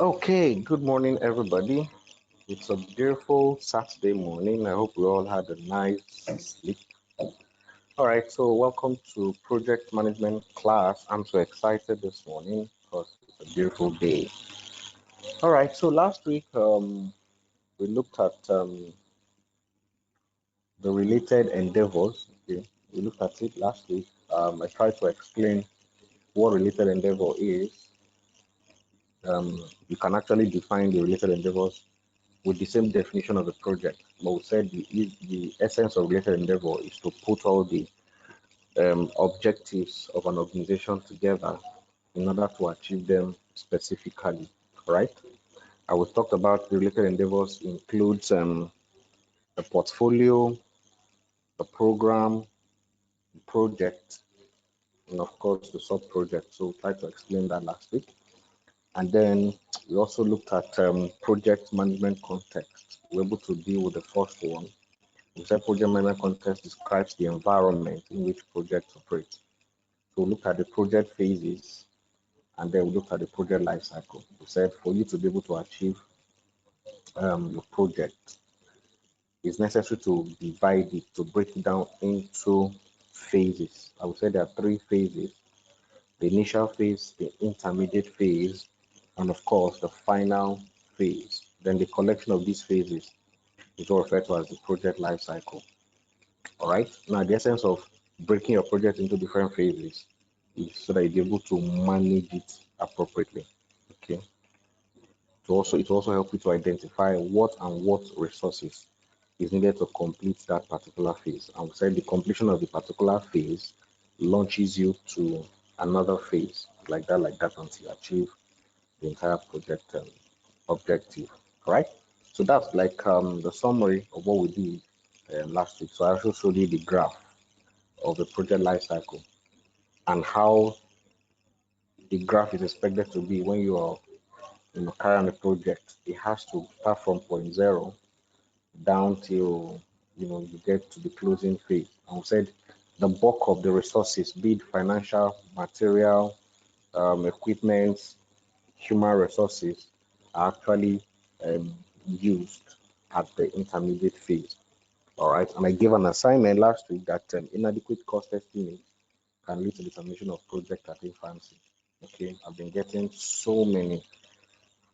Okay, good morning, everybody. It's a beautiful Saturday morning. I hope we all had a nice sleep. All right, so welcome to project management class. I'm so excited this morning because it's a beautiful day. All right, so last week we looked at the related endeavors. Okay, we looked at it last week. I tried to explain what related endeavor is. You can actually define the related endeavors with the same definition of a project. But we said the essence of related endeavor is to put all the objectives of an organization together in order to achieve them specifically, right? I will talk about the related endeavors includes a portfolio, a program, project, and of course the sub-project. So we tried to explain that last week. And then we also looked at project management context. We're able to deal with the first one. We said project management context describes the environment in which projects operate. So we look at the project phases and then we look at the project life cycle. We said for you to be able to achieve your project, it's necessary to divide it, to break it down into phases. I would say there are three phases: the initial phase, the intermediate phase, and of course the final phase. Then the collection of these phases is what referred to as the project life cycle. All right. Now, the essence of breaking your project into different phases is so that you're able to manage it appropriately. Okay. It also helps you to identify what resources is needed to complete that particular phase. And we said the completion of the particular phase launches you to another phase, like that, until you achieve the entire project objective. All right. So that's like the summary of what we did last week. So I also showed you the graph of the project life cycle and how the graph is expected to be when you are carrying a project. It has to start from point zero down till you get to the closing phase. And we said the bulk of the resources, be it financial, material, equipment, human resources, are actually used at the intermediate phase. All right. And I gave an assignment last week that inadequate cost estimate can lead to the termination of project at infancy. Okay, I've been getting so many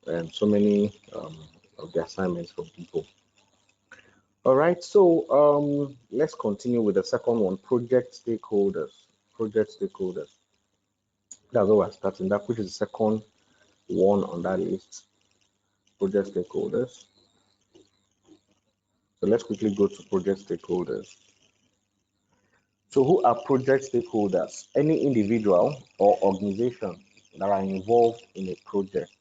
of the assignments from people. All right, so let's continue with the second one: project stakeholders. Project stakeholders. That's what we're starting. That which is the second one on that list. Project stakeholders. So let's quickly go to project stakeholders. So who are project stakeholders? Any individual or organization that are involved in a project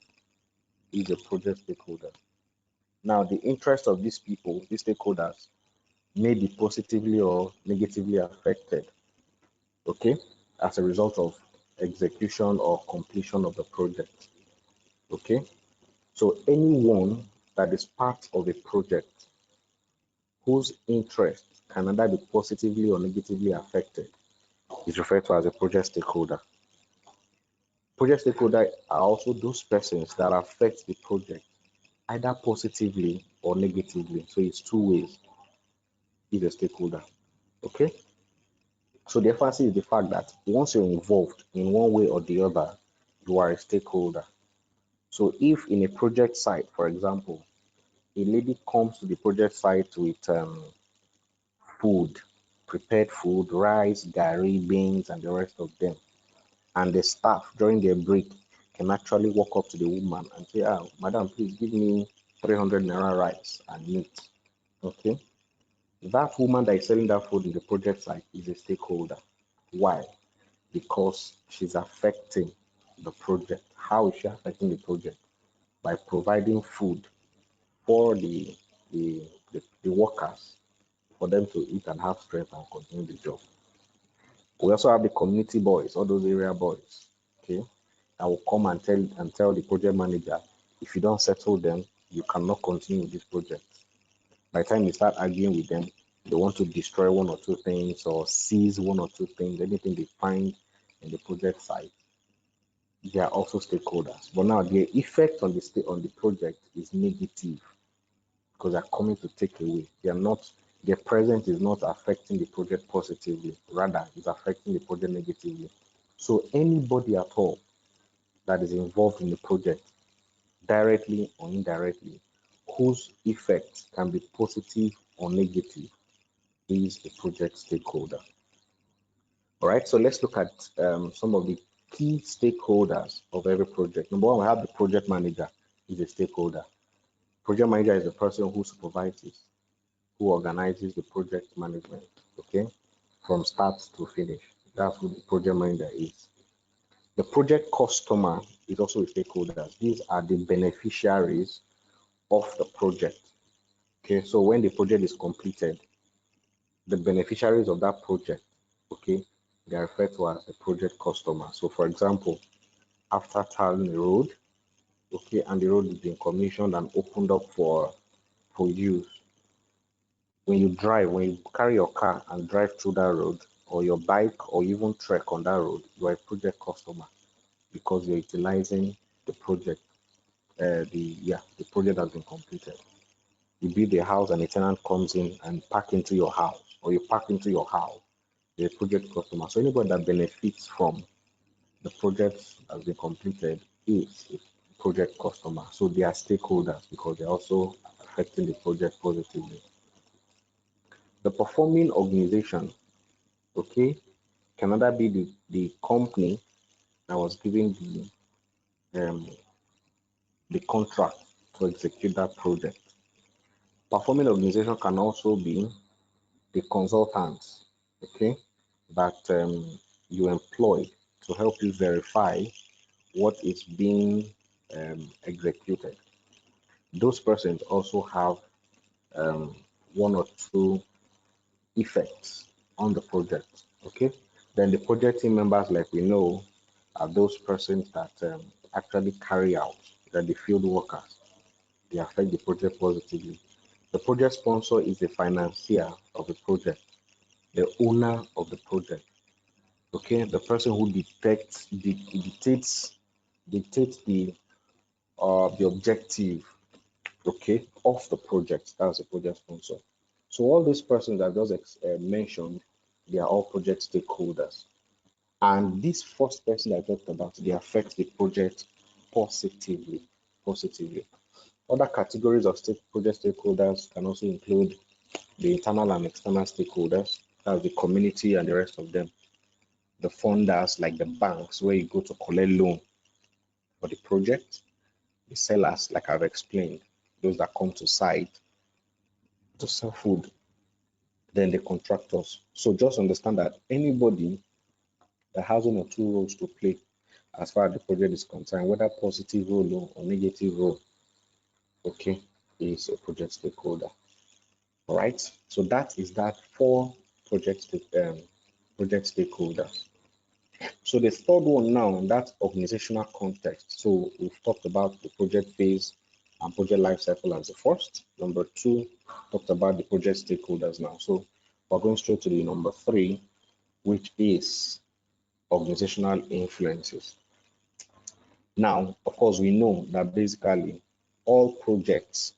is a project stakeholder. Now, the interest of these people, these stakeholders, may be positively or negatively affected, okay, as a result of execution or completion of the project, okay. So anyone that is part of a project whose interest can either be positively or negatively affected is referred to as a project stakeholder. Project stakeholder are also those persons that affect the project either positively or negatively. So it's two ways. Is a stakeholder. Okay. So the emphasis is the fact that once you're involved in one way or the other, you are a stakeholder. So if in a project site, for example, a lady comes to the project site with food, prepared food, rice, gari, beans, and the rest of them, and the staff during their break can actually walk up to the woman and say, "Ah, madam, please give me 300 naira rice and meat." Okay. That woman that is selling that food in the project site is a stakeholder. Why? Because she's affecting the project. How is she affecting the project? By providing food for the workers for them to eat and have strength and continue the job. We also have the community boys, all those area boys, okay, that will come and tell the project manager, if you don't settle them, you cannot continue with this project. By the time you start arguing with them, they want to destroy one or two things or seize one or two things, anything they find in the project site. they are also stakeholders. But now their effect on the project is negative because they are coming to take away. They are not their presence is not affecting the project positively, rather it's affecting the project negatively. So anybody at all that is involved in the project, directly or indirectly, whose effect can be positive or negative, is a project stakeholder. All right, so let's look at some of the key stakeholders of every project. Number one, we have the project manager, is a stakeholder. Project manager is the person who supervises, who organizes the project management, okay, from start to finish. That's who the project manager is. The project customer is also a stakeholder. These are the beneficiaries of the project. Okay, so when the project is completed, the beneficiaries of that project, okay, they are referred to as the project customer. So for example, after tarring a road, okay, and the road is being commissioned and opened up for use, when you carry your car and drive through that road, or your bike, or even trek on that road, you are a project customer because you're utilizing the project. The project has been completed. You build a house and a tenant comes in and park into your house, or you park into your house, you're a project customer. So anybody that benefits from the project has been completed is a project customer. So they are stakeholders because they're also affecting the project positively. The performing organization, okay, can either be the company that was given the contract to execute that project. Performing organization can also be the consultants, okay, that you employ to help you verify what is being executed. Those persons also have um, one or two effects on the project, okay? Then the project team members, like we know, are those persons that actually carry out, that the field workers, they affect the project positively. The project sponsor is the financier of the project, the owner of the project, okay? The person who dictates the objective, okay, of the project. That's a project sponsor. So all these persons I just mentioned, they are all project stakeholders. And this first person I talked about, they affect the project positively. Positively. Other categories of project stakeholders can also include the internal and external stakeholders, that's the community and the rest of them. The funders, like the banks, where you go to collect loan for the project. The sellers, like I've explained, those that come to site to sell food, then the contractors. So just understand that anybody that has one or two roles to play as far as the project is concerned, whether positive role or negative role, okay, is a project stakeholder. All right. So that is that for project stakeholders. So the third one now, that's organizational context. So we've talked about the project phase and project life cycle as the first. Number two, talked about the project stakeholders now. So we're going straight to the number three, which is organizational influences. Now, of course, we know that basically all projects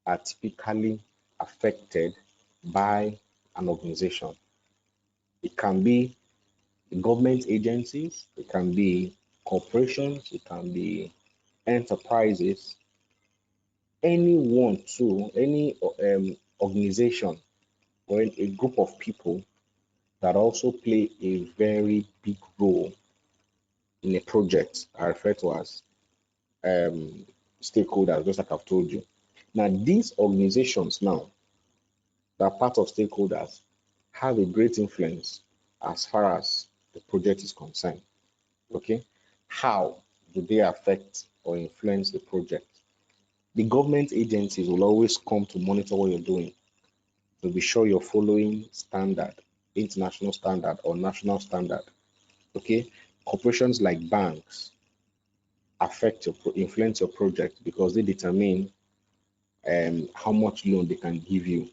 are typically affected by an organization. It can be government agencies, it can be corporations, it can be enterprises, anyone too, any organization or a group of people that also play a very big role in a project are referred to as um, stakeholders, just like I've told you. Now, these organizations now that are part of stakeholders have a great influence as far as the project is concerned. Okay, how do they affect or influence the project? The government agencies will always come to monitor what you're doing to be sure you're following standard, international standard or national standard. Okay, corporations like banks influence your project because they determine how much loan they can give you.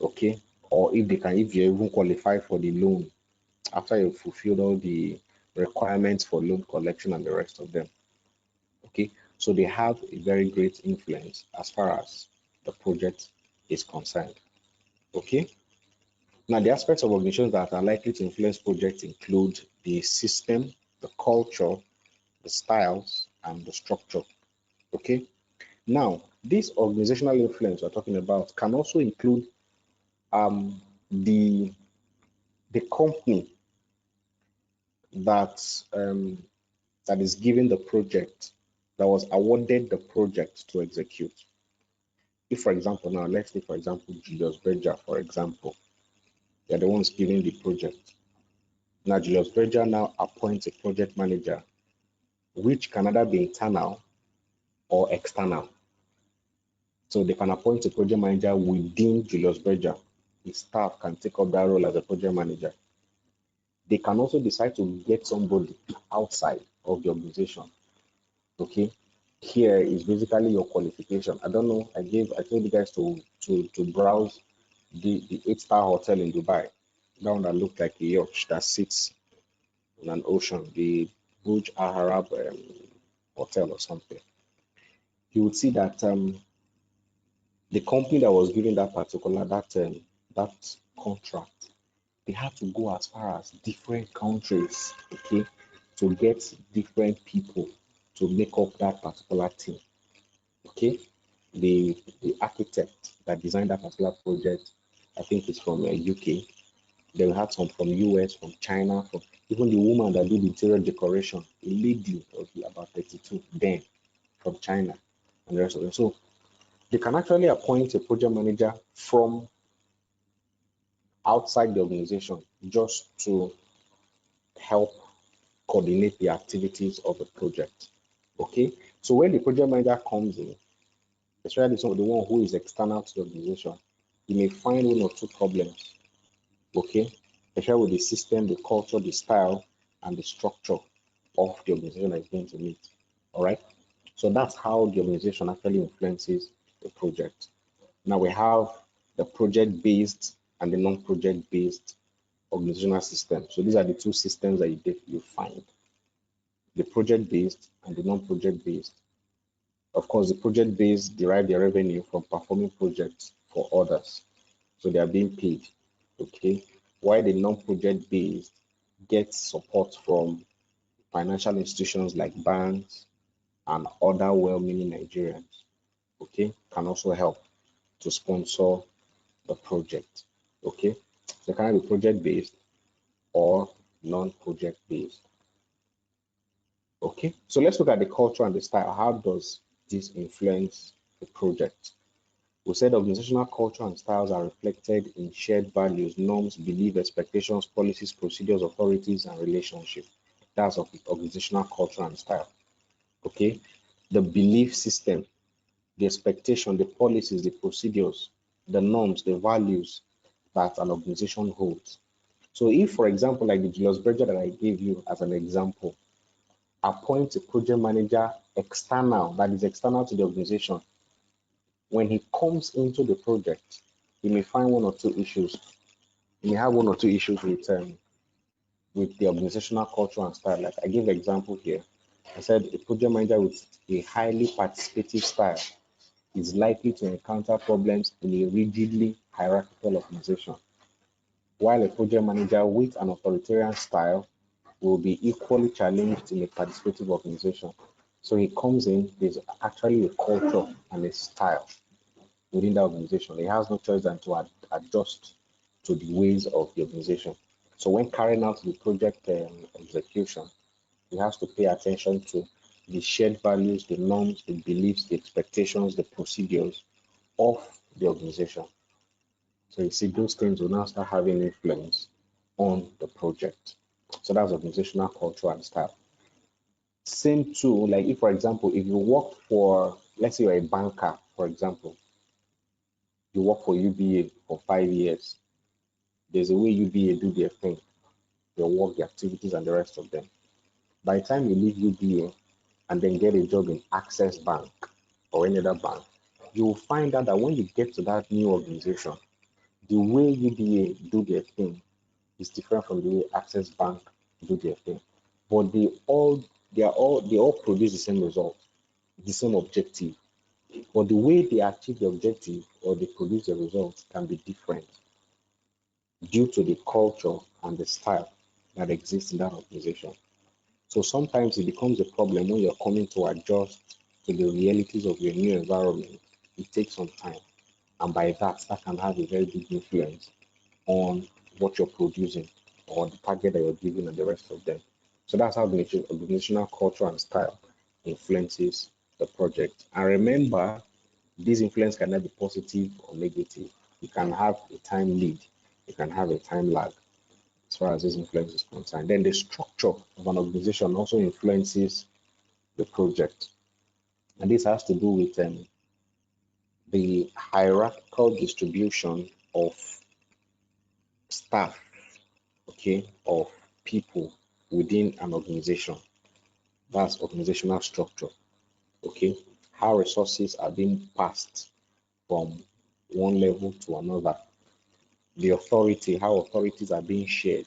Okay, or if you even qualify for the loan after you've fulfilled all the requirements for loan collection and the rest of them. Okay, so they have a very great influence as far as the project is concerned. Okay, now the aspects of organizations that are likely to influence projects include the system, the culture, the styles, and the structure. Okay, now this organizational influence we're talking about can also include um, the the company that um, that is given the project, that was awarded the project to execute. If, for example, now let's take, for example, Julius Berger, for example, they're the ones giving the project. Now, Julius Berger now appoints a project manager, which can either be internal or external. So they can appoint a project manager within Julius Berger. His staff can take up that role as a project manager. They can also decide to get somebody outside of the organization. Okay, here is basically your qualification. I don't know. I told you guys to browse the 8-star hotel in Dubai. That one that looked like a yacht that sits in an ocean, the Burj Al Arab hotel or something. You would see that the company that was giving that particular that contract, they had to go as far as different countries, okay, to get different people to make up that particular team. Okay, the architect that designed that particular project, I think it's from UK. They had some from US, from China, from even the woman that did interior decoration, a lady of about 32, then from China, and the rest of them. So they can actually appoint a project manager from outside the organization just to help coordinate the activities of the project. Okay, so when the project manager comes in, especially some of the one who is external to the organization, you may find one or two problems. Okay, especially with the system, the culture, the style, and the structure of the organization that is going to meet. All right, so that's how the organization actually influences the project. Now we have the project-based and the non-project-based organizational system. So these are the two systems that you find: the project-based and the non-project-based. Of course, the project-based derive their revenue from performing projects for others, so they are being paid. Okay, while the non-project-based gets support from financial institutions like banks and other well-meaning Nigerians. Okay, can also help to sponsor the project. Okay, so can be project-based or non-project based. Okay, so let's look at the culture and the style. How does this influence the project? We said organizational culture and styles are reflected in shared values, norms, beliefs, expectations, policies, procedures, authorities, and relationships. That's of organizational culture and style. Okay, the belief system, the expectation, the policies, the procedures, the norms, the values that an organization holds. So if, for example, like the Julius Berger that I gave you as an example, appoint a project manager external, that is external to the organization, when he comes into the project, he may find one or two issues. He may have one or two issues with the organizational culture and style. Like I gave an example here. I said a project manager with a highly participative style is likely to encounter problems in a rigidly hierarchical organization, while a project manager with an authoritarian style will be equally challenged in a participative organization. So he comes in, there's actually a culture and a style within the organization. He has no choice than to adjust to the ways of the organization. So when carrying out the project execution, he has to pay attention to the shared values, the norms, the beliefs, the expectations, the procedures of the organization. So you see, those things will now start having influence on the project. So that's organizational culture and style. Same too, like if, for example, if you work for, let's say you're a banker, for example, you work for UBA for 5 years, there's a way UBA do their thing, their work, their activities, and the rest of them. By the time you leave UBA and then get a job in Access Bank or any other bank, you will find out that when you get to that new organization, the way UBA do their thing is different from the way Access Bank do their thing. but they all produce the same result, the same objective. But the way they achieve the objective or they produce the results can be different due to the culture and the style that exists in that organization. So sometimes it becomes a problem when you're coming to adjust to the realities of your new environment. It takes some time. And by that can have a very big influence on what you're producing or the target that you're giving and the rest of them. So that's how the organizational culture and style influences the project. And remember, this influence cannot be positive or negative. You can have a time lead, you can have a time lag as far as this influence is concerned. Then the structure of an organization also influences the project. And this has to do with the hierarchical distribution of staff, okay, of people within an organization. That's organizational structure, okay. How resources are being passed from one level to another. The authority, how authorities are being shared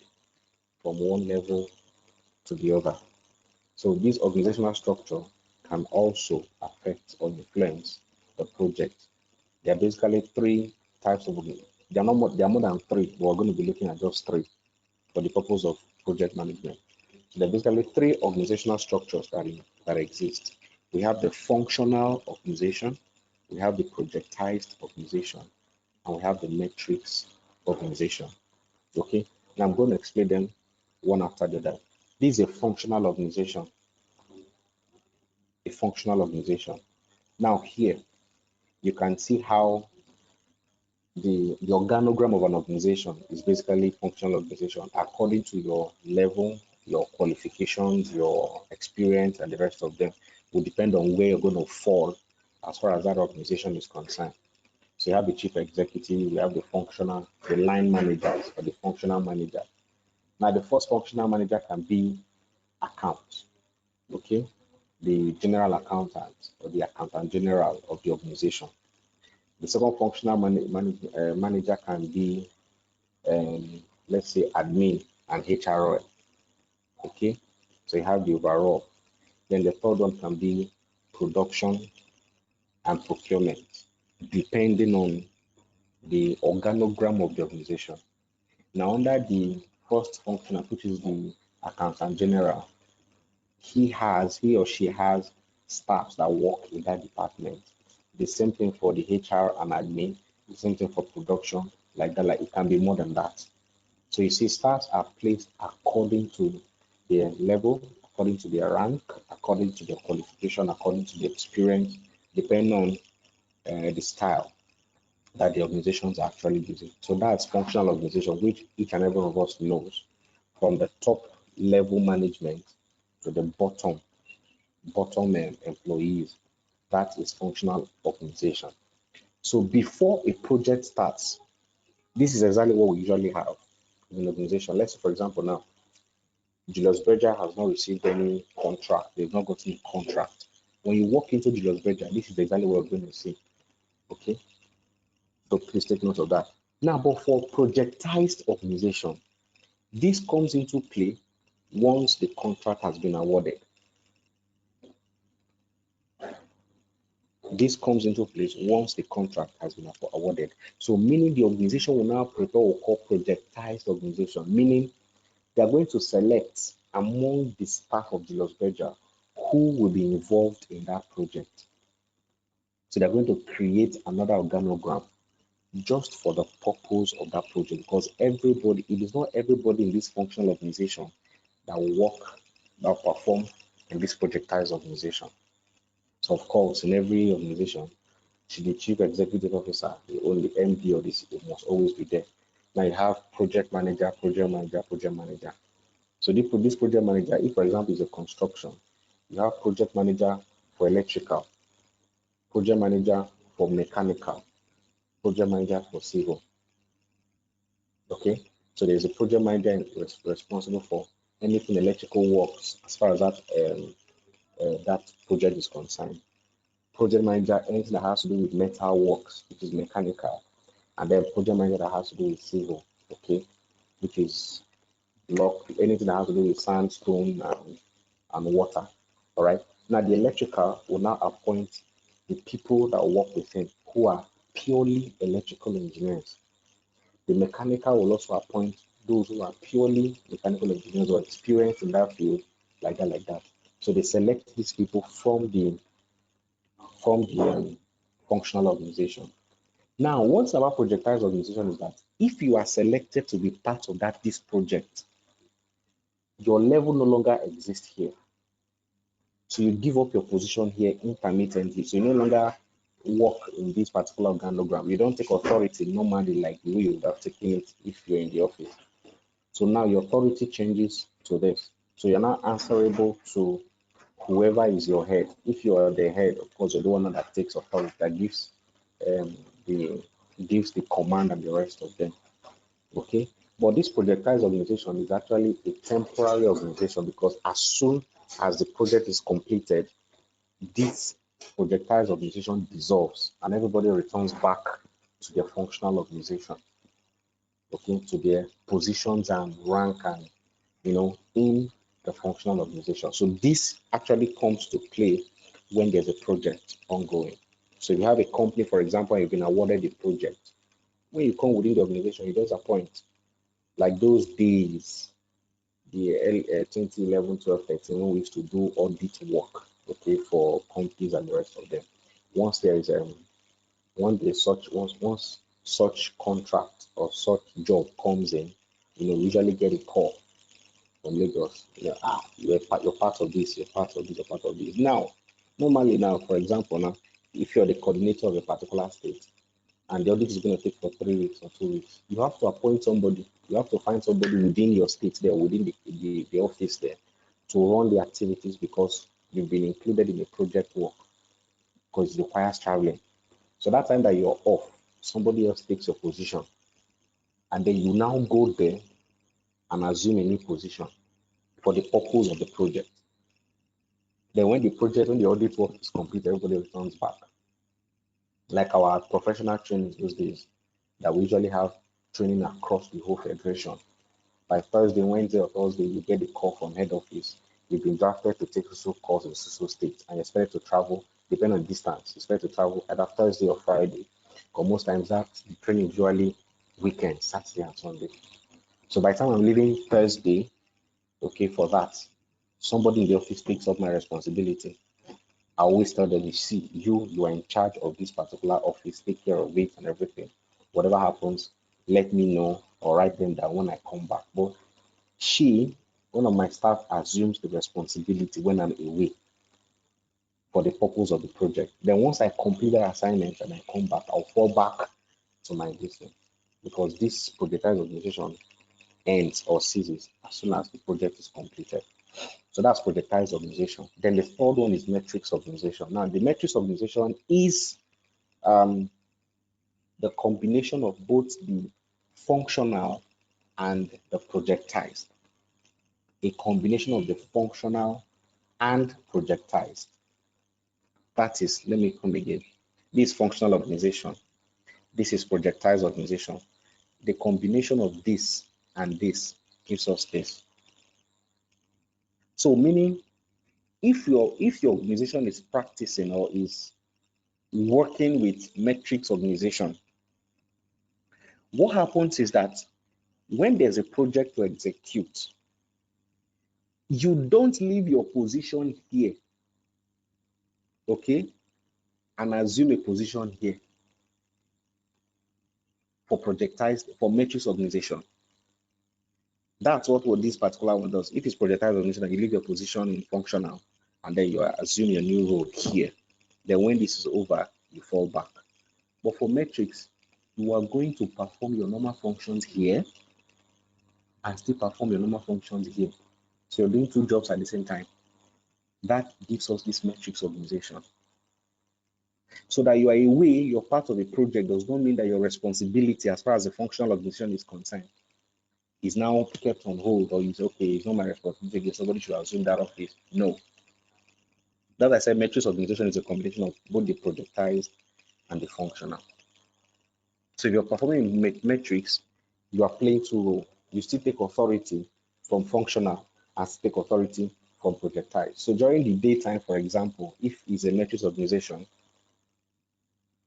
from one level to the other. So this organizational structure can also affect or influence the project. There are basically three types of there are more than three, but we're going to be looking at just three for the purpose of project management. So there are basically three organizational structures that exist. We have the functional organization, we have the projectized organization, and we have the metrics organization. Okay, now I'm going to explain them one after the other. This is a functional organization. A functional organization. Now here you can see how the organogram of an organization is basically functional organization according to your level, your qualifications, your experience, and the rest of them will depend on where you're going to fall as far as that organization is concerned. So you have the chief executive, you have the line managers or the functional manager. Now the first functional manager can be accounts, okay? The general accountant or the accountant general of the organization. The second functional manager can be, let's say, admin and HRO. Okay, so you have the overall. Then the third one can be production and procurement, depending on the organogram of the organization. Now, under the first functional, which is the accountant general, he or she has staffs that work in that department. The same thing for the HR and admin, the same thing for production, like that, like it can be more than that. So you see, staffs are placed according to their level, according to their rank, according to their qualification, according to their experience, depending on the style that the organizations are actually using. So that's functional organization, which each and every one of us knows, from the top level management to the bottom employees. That is functional organization. So before a project starts, this is exactly what we usually have in an organization. Let's say, for example, now Julius Berger has not received any contract. They've not gotten a contract. When you walk into Julius Berger, this is exactly what we're going to see. Okay, so please take note of that. Now, but for projectized organization, this comes into play once the contract has been awarded. This comes into place once the contract has been awarded. So meaning the organization will now prepare what we call projectized organization, meaning they are going to select among the staff of Julius Berger who will be involved in that project. So they're going to create another organogram just for the purpose of that project, because it is not everybody in this functional organization that will work, that will perform in this projectized organization. So of course, in every organization, the chief executive officer, the only MD or the CEO must always be there. Now you have project manager, project manager, project manager. So this project manager, if for example is a construction, you have project manager for electrical, project manager for mechanical, project manager for civil. Okay, so there's a project manager responsible for anything electrical works as far as that project is concerned. Project manager, anything that has to do with metal works, which is mechanical, and then project manager that has to do with civil, okay, which is block, anything that has to do with sandstone and water. All right. Now the electrical will now appoint the people that work with him who are purely electrical engineers. The mechanical will also appoint those who are purely mechanical engineers or experienced in that field, like that, like that. So they select these people from the functional organization. Now, what's about projectized organization is that if you are selected to be part of this project, your level no longer exists here. So you give up your position here intermittently. So you no longer work in this particular organogram. You don't take authority normally like the way you would have taken it if you're in the office. So now your authority changes to this. So you're now answerable to whoever is your head. If you are the head, of course, you're the one that takes authority, that um, the gives the command and the rest of them. Okay, but this projectized organization is actually a temporary organization because as soon as the project is completed, this projectized organization dissolves and everybody returns back to their functional organization, okay, to their positions and rank and in the functional organization. So this actually comes to play when there's a project ongoing. So if you have a company, for example, you've been awarded a project, when you come within the organization, you just appoint. Like those days, the 2011, 12, 13, when we used to do audit work, okay, for companies and the rest of them. Once there is once such contract or such job comes in, we usually get a call from Lagos. You're part of this, you're part of this, you're part of this. Now, normally now, for example, now, if you're the coordinator of a particular state and the audit is going to take for 3 weeks or 2 weeks, you have to appoint somebody. You have to find somebody within your state there, within the office there, to run the activities because you've been included in the project work because it requires traveling. So that time that you're off, somebody else takes your position, and then you now go there and assume a new position for the purpose of the project. Then when the audit work is complete, everybody returns back. Like our professional training those days, that we usually have training across the whole federation. By Thursday, Wednesday, or Thursday, you get a call from head office. You've been drafted to take social course in social state, and you're expected to travel, depending on distance, you're expected to travel either Thursday or Friday. Because most times that training usually weekend, Saturday and Sunday. So by the time I'm leaving Thursday, okay, for that, somebody in the office takes up my responsibility. I always tell them, you see, you are in charge of this particular office, take care of it and everything. Whatever happens, let me know or write them down when I come back. But one of my staff, assumes the responsibility when I'm away for the purpose of the project. Then once I complete that assignment and I come back, I'll fall back to my business because this projectized organization ends or ceases as soon as the project is completed. So that's projectized organization. Then the third one is metrics organization. Now, the metrics organization is the combination of both the functional and the projectized. A combination of the functional and projectized. That is, let me come again. This functional organization. This is projectized organization. The combination of this and this gives us this. So meaning if your organization is practicing or is working with metrics organization, what happens is that when there's a project to execute, you don't leave your position here, okay, and assume a position here for metrics organization. That's what this particular one does. If it's projectized organization, you leave your position in functional, and then you assume your new role here. Then when this is over, you fall back. But for metrics, you are going to perform your normal functions here and still perform your normal functions here. So you're doing two jobs at the same time. That gives us this metrics organization. So that you are away, you're part of a project does not mean that your responsibility as far as the functional organization is concerned is now kept on hold or you say, okay, it's not my responsibility, somebody should assume that office. No. As I said, metrics organization is a combination of both the projectized and the functional. So if you're performing metrics, you are playing two roles. You still take authority from functional and take authority from projectized. So during the daytime, for example, if it's a matrix organization,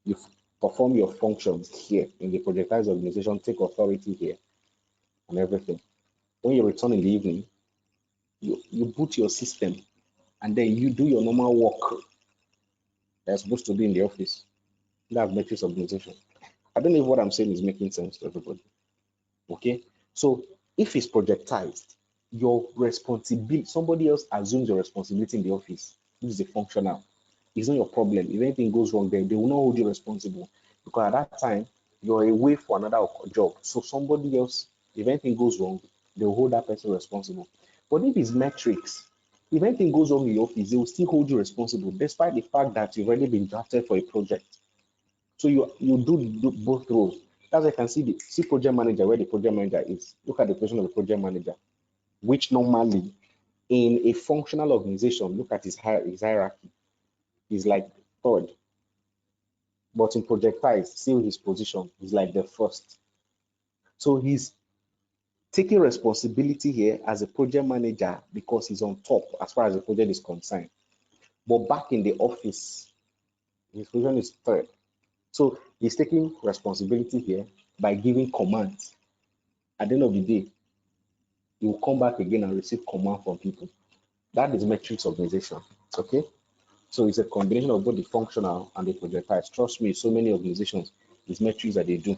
you perform your functions here in the projectized organization, take authority here and everything. When you return in the evening, you boot your system and then you do your normal work that's supposed to be in the office. That's matrix organization. I don't know if what I'm saying is making sense to everybody. Okay. So if it's projectized, your responsibility, somebody else assumes your responsibility in the office. This is a functional. It's not your problem. If anything goes wrong, then they will not hold you responsible because at that time you're away for another job. So somebody else, if anything goes wrong, they will hold that person responsible. But if it's metrics, if anything goes wrong in your office, they will still hold you responsible, despite the fact that you've already been drafted for a project. So you do both roles. That's why I can see the project manager where the project manager is. Look at the position of the project manager, which normally in a functional organization, look at his hierarchy, is like third. But in projectized, see his position is like the first. So he's taking responsibility here as a project manager because he's on top as far as the project is concerned. But back in the office, his position is third. So he's taking responsibility here by giving commands. At the end of the day, he will come back again and receive command from people. That is matrix organization. Okay. So it's a combination of both the functional and the projectized. Trust me, so many organizations, it's metrics that they do.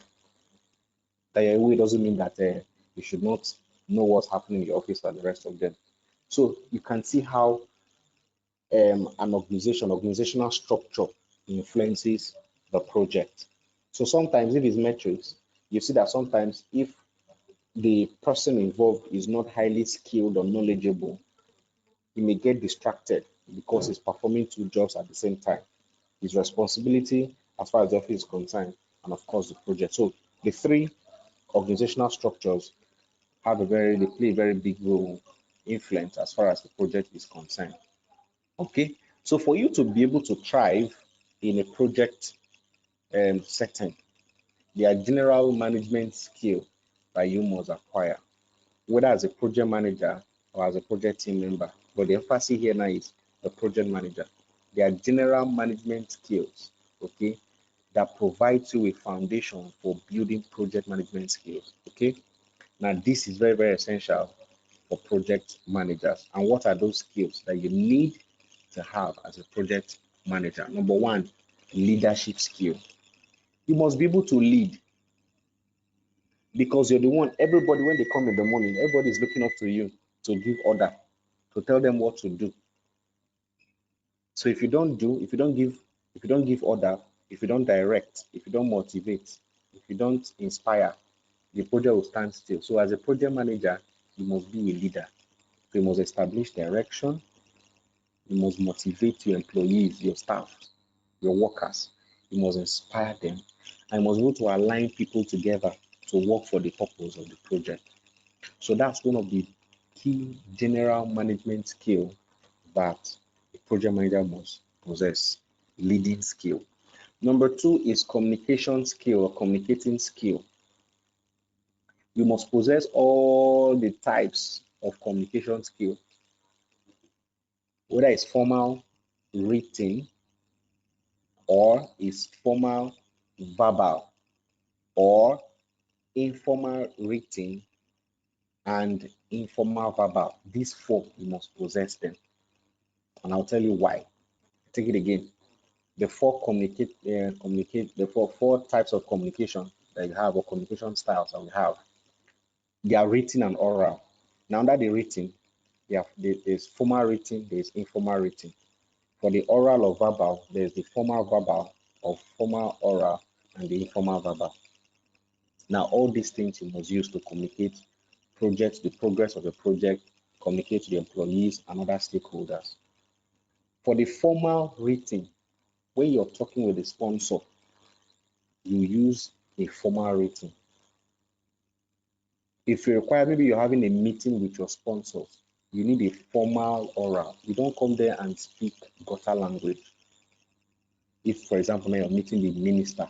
That way doesn't mean that you should not know what's happening in the office and the rest of them. So you can see how an organizational structure influences the project. So sometimes if it's metrics, you see that sometimes if the person involved is not highly skilled or knowledgeable, he may get distracted because he's performing two jobs at the same time. His responsibility as far as the office is concerned, and of course the project. So the three organizational structures they play a very big role influence as far as the project is concerned. Okay, so for you to be able to thrive in a project setting, there are general management skill that you must acquire, whether as a project manager or as a project team member. But the emphasis here now is the project manager. There are general management skills, okay, that provides you a foundation for building project management skills. Okay, now this is very, very essential for project managers. And what are those skills that you need to have as a project manager? Number one, leadership skill. You must be able to lead because you're the one, everybody, when they come in the morning, everybody is looking up to you to give order, to tell them what to do. So if you don't give order, if you don't direct, if you don't motivate, if you don't inspire, the project will stand still. So as a project manager, you must be a leader. So you must establish direction. You must motivate your employees, your staff, your workers. You must inspire them. And you must be able to align people together to work for the purpose of the project. So that's one of the key general management skill that a project manager must possess, leading skill. Number two is communication skill or communicating skill. You must possess all the types of communication skill, whether it's formal, written, or is formal, verbal, or informal, written, and informal, verbal. These four, you must possess them. And I'll tell you why. Take it again. The four types of communication that you have, or communication styles that we have. They are written and oral. Now that they're written, there's formal written, there's informal written. For the oral or verbal, there's the formal verbal or formal oral and the informal verbal. Now, all these things you must use to communicate the progress of the project, communicate to the employees and other stakeholders. For the formal written, when you're talking with the sponsor, you use a formal written. If you require, maybe you're having a meeting with your sponsors, you need a formal oral. You don't come there and speak gutter language. If, for example, now you're meeting the minister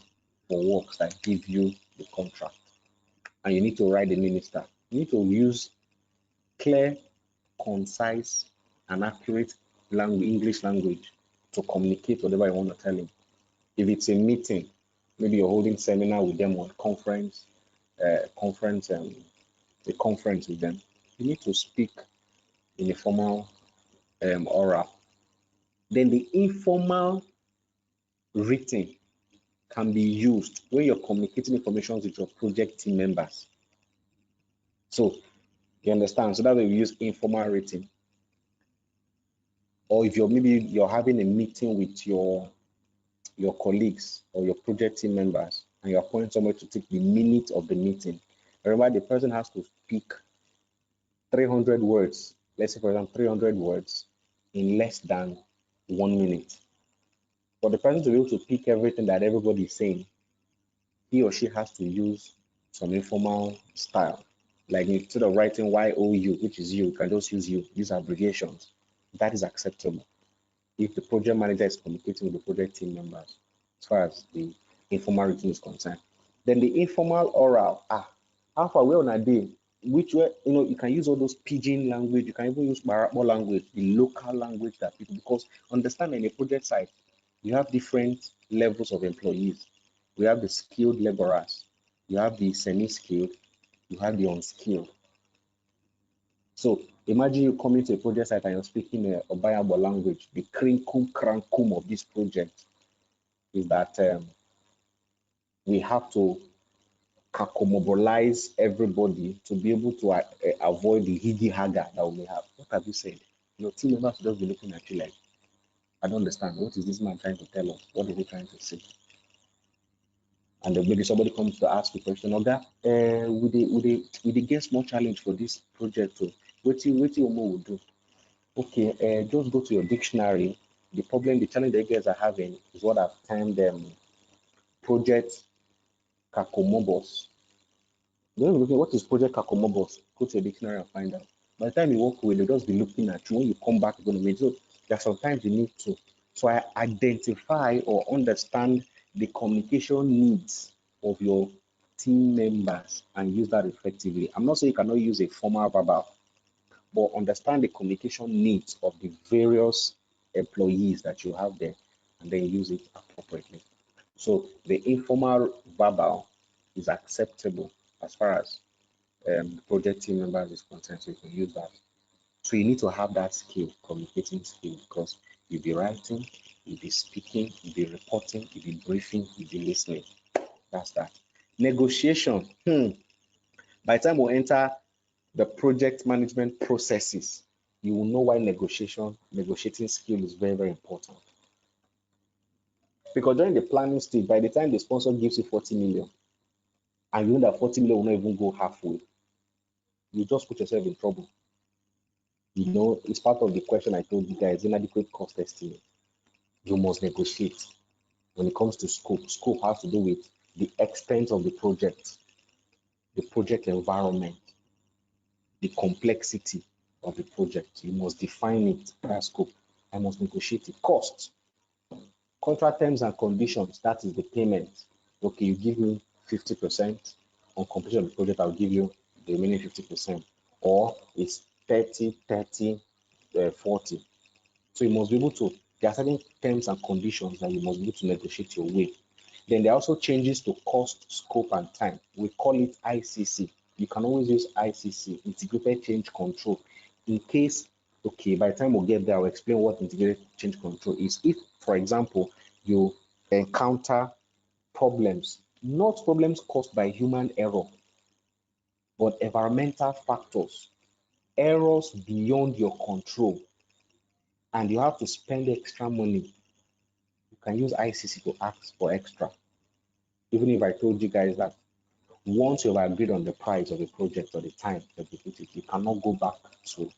for works that give you the contract, and you need to write the minister, you need to use clear, concise, and accurate language, English language, to communicate whatever you want to tell him. If it's a meeting, maybe you're holding seminar with them on conference, a conference with them, you need to speak in a formal oral. Then the informal written can be used when you're communicating information with your project team members. So you understand? So that's why we use informal written. Or if you're having a meeting with your colleagues or your project team members, and you're appointing somebody to take the minute of the meeting. Remember, the person has to speak 300 words. Let's say, for example, 300 words in less than 1 minute. For the person to be able to pick everything that everybody is saying, he or she has to use some informal style. Like instead of writing YOU, which is you can just use abbreviations. That is acceptable if the project manager is communicating with the project team members as far as the informal written is concerned. Then the informal oral, how far away on a day, which way, you can use all those pidgin language, you can even use Marabo language, the local language that people, because understand in a project site, you have different levels of employees. We have the skilled laborers, you have the semi-skilled, you have the unskilled. So imagine you coming to a project site and you're speaking a Obayabo language. The crinkum crankum of this project is that we have to mobilize everybody to be able to avoid the higgy haga that we may have. What have you said? Your team members will just be looking at you like, I don't understand. What is this man trying to tell us? What is he trying to say? And then maybe somebody comes to ask the question, Oga, would they get small challenge for this project? So what you will do? Okay, just go to your dictionary. The challenge that you guys are having is what I've termed project kakomobos. When you're looking, what is project kakomobos? Go to your dictionary and find out. By the time you walk away, they'll just be looking at you. When you come back, you're going to meet. So there are sometimes you need to. So I identify or understand the communication needs of your team members and use that effectively. I'm not saying you cannot use a formal verbal, but understand the communication needs of the various employees that you have there and then use it appropriately. So the informal verbal is acceptable as far as project team members is concerned, so you can use that. So you need to have that skill, communicating skill, because you'll be writing, you'll be speaking, you'll be reporting, you'll be briefing, you'll be listening. That's that. Negotiation. By the time we enter the project management processes, you will know why negotiating skill is very, very important. Because during the planning stage, by the time the sponsor gives you 40 million, and you know that 40 million will not even go halfway, you just put yourself in trouble. It's part of the question I told you guys, inadequate cost estimate. You must negotiate. When it comes to scope, scope has to do with the extent of the project environment, the complexity of the project. You must define it, that scope. I must negotiate it. Cost, contract terms and conditions, that is the payment. Okay, you give me 50%. On completion of the project, I'll give you the remaining 50%. Or it's 30, 30, 40. So you must be able to, there are certain terms and conditions that you must be able to negotiate your way. Then there are also changes to cost, scope, and time. We call it ICC. You can always use ICC, Integrated Change Control, in case, okay, by the time we get there, I'll explain what Integrated Change Control is. If, for example, you encounter problems, not problems caused by human error, but environmental factors, errors beyond your control, and you have to spend extra money, you can use ICC to ask for extra. Even if I told you guys that once you've agreed on the price of the project or the time to execute it, you cannot go back to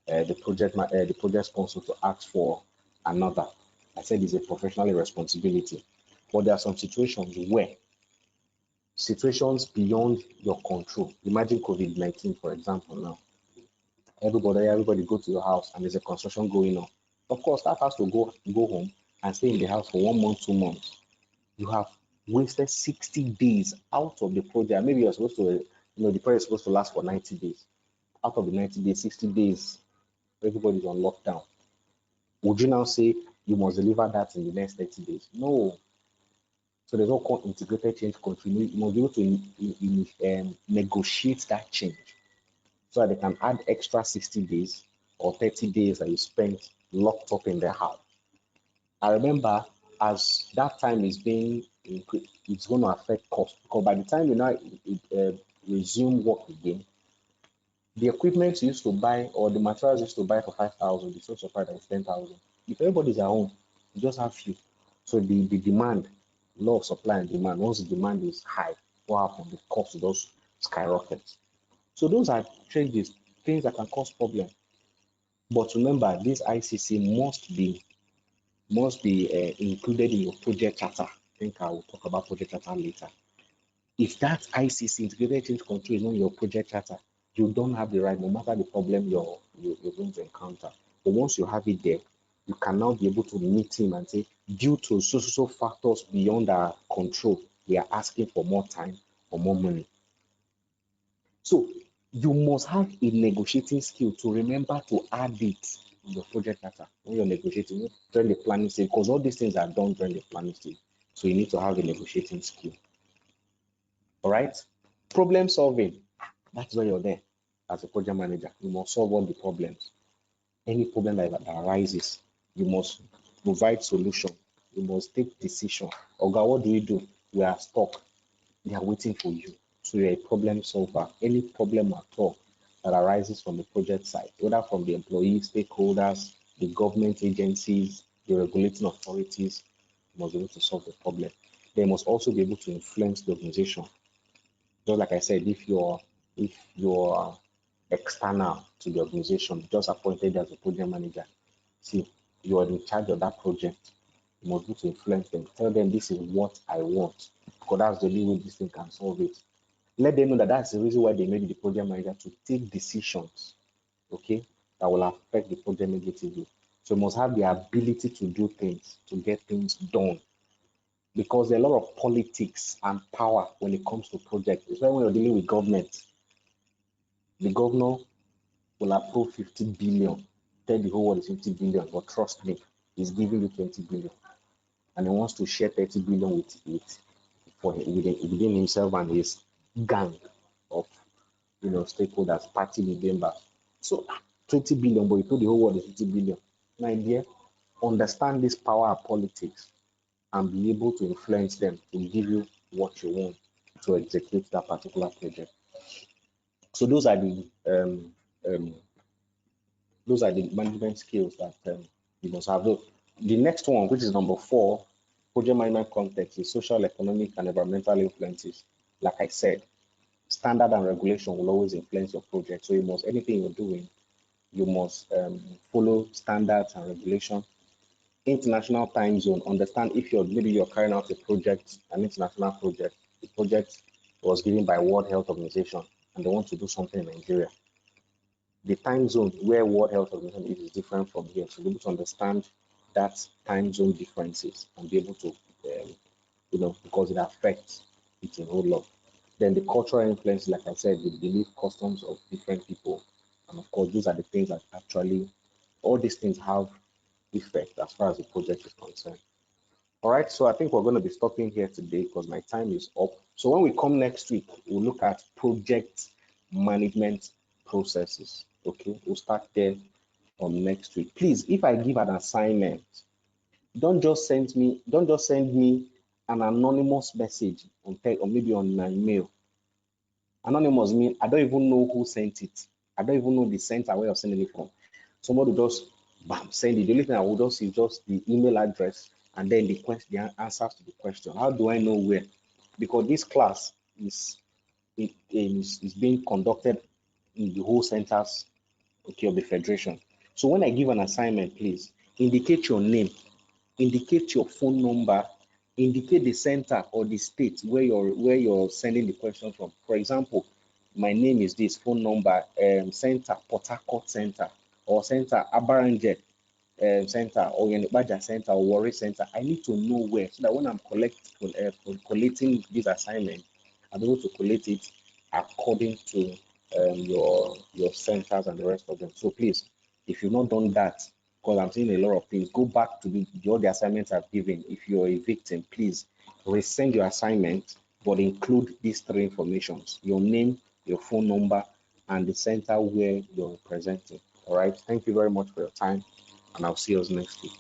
the project sponsor to ask for another. I said it's a professional responsibility. But there are some situations where situations beyond your control. Imagine COVID-19, for example, now. Everybody go to your house and there's a construction going on. Of course, that has to go home and stay in the house for 1 month, 2 months. You have wasted 60 days out of the project. Maybe you're supposed to, the project is supposed to last for 90 days. out of the 90 days, 60 days, everybody's on lockdown. Would you now say you must deliver that in the next 30 days? No. So there's what called integrated change control. You must be able to negotiate that change so that they can add extra 60 days or 30 days that you spent locked up in the house. I remember as that time is being increased, it's going to affect cost because by the time you now resume work again, the equipment you used to buy or the materials you used to buy for 5,000, the source of price is 10,000. If everybody's at home, you just have few. So the demand, law of supply and demand, once the demand is high, what happens? The cost just skyrockets. So those are changes, things that can cause problems. But remember, this ICC must be included in your project charter. I think I will talk about project charter later. If that ICC integrated change control is not your project charter, you don't have the right, no matter the problem you're going to encounter. But once you have it there, you can now be able to meet him and say, due to so factors beyond our control, we are asking for more time or more money. So you must have a negotiating skill to remember to add it in your project charter when you're negotiating during the planning stage, because all these things are done during the planning stage. So you need to have a negotiating skill. All right. Problem solving. That's why you're there as a project manager. You must solve all the problems. Any problem that arises, you must provide solution. You must take decision. Oga, what do we do? We are stuck. They are waiting for you. So you're a problem solver. Any problem at all that arises from the project side, whether from the employees, stakeholders, the government agencies, the regulating authorities, you must be able to solve the problem. They must also be able to influence the organization. Just like I said, if you're external to the organization, just appointed as a project manager, see, you are in charge of that project. You must be to influence them. Tell them this is what I want, because that's the only way this thing can solve it. Let them know that that's the reason why they made the project manager to take decisions, okay, that will affect the project negatively. So you must have the ability to do things, to get things done, because there are a lot of politics and power when it comes to projects, especially when you're dealing with government. The governor will approve 50 billion, tell the whole world is 50 billion, but trust me, he's giving you 20 billion. And he wants to share 30 billion within himself and his gang of stakeholders, party members. So 20 billion, but he told the whole world is 50 billion. My dear, understand this power of politics and be able to influence them to give you what you want to execute that particular project. So um, those are the management skills that you must have. The next one, which is number 4, project management context, is social, economic, and environmental influences. Like I said, standard and regulation will always influence your project. So you must, anything you're doing, you must follow standards and regulation. International time zone, understand if you're carrying out a project, an international project, the project was given by World Health Organization and they want to do something in Nigeria. The time zone where World Health Organization is different from here. So be able to understand that time zone differences and be able to, because it affects it a whole lot. Then the cultural influence, like I said, the belief customs of different people. And of course, these are the things that actually, all these things have effect as far as the project is concerned. All right, so I think we're going to be stopping here today because my time is up. So when we come next week, we'll look at project management processes. Okay, we'll start there from next week. Please, if I give an assignment, don't just send me an anonymous message on text or maybe on my mail. Anonymous means I don't even know who sent it. I don't even know the sender where you're sending it from. Somebody just send it. The only thing I will just is just the email address and then the answers to the question. How do I know where? Because this class is being conducted in the whole centers, okay, of the federation. So when I give an assignment, please indicate your name, indicate your phone number, indicate the center or the state where you're sending the question from. For example, my name is this, phone number, center, Port Harcourt Center, or center, Abaranje Center, or Yenibaja Center, or Warri Center. I need to know where, so that when I'm collating this assignment, I'm able to collect it according to your centers and the rest of them. So please, if you've not done that, because I'm seeing a lot of things, go back to all the assignments I've given. If you're a victim, please resend your assignment, but include these three informations: your name, your phone number, and the center where you're representing. All right. Thank you very much for your time, and I'll see you next week.